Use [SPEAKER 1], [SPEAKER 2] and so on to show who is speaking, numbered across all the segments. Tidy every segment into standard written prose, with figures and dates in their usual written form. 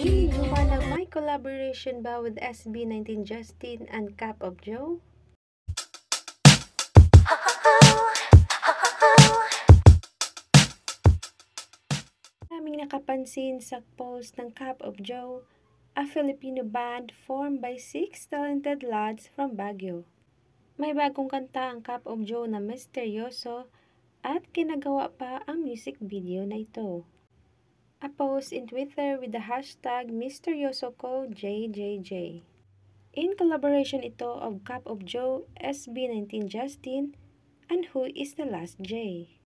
[SPEAKER 1] Gawa ng my collaboration ba with SB19 Justin and Cap of Joe? Maraming nakapansin sa post ng Cap of Joe, a Filipino band formed by 6 talented lads from Baguio. May bagong kanta ang Cap of Joe na Misteryoso at ginagawa pa ang music video na ito. A post in Twitter with the hashtag MisteryosoCoJJJ. In collaboration ito of Cap of Joe, SB19 Justin, and Who is the Last J.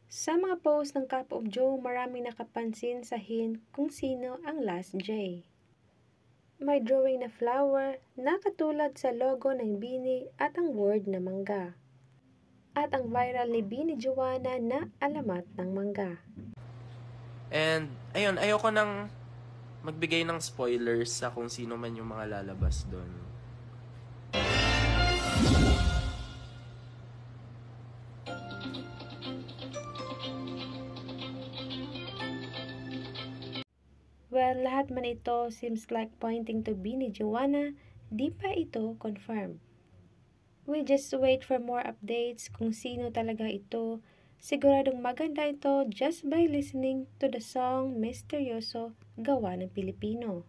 [SPEAKER 1] Sa mga post ng Cap of Joe, maraming nakapansin sa hint kung sino ang Last J. May drawing na flower na katulad sa logo ng Bini at ang word na mangga. At ang viral ni Bini Joanna na alamat ng mangga.
[SPEAKER 2] And, ayun, ayoko nang magbigay ng spoilers sa kung sino man yung mga lalabas doon.
[SPEAKER 1] Well, lahat man ito seems like pointing to Bini Joanna, di pa ito confirm. We just wait for more updates kung sino talaga ito. Siguradong maganda ito just by listening to the song Misteryoso gawa ng Pilipino.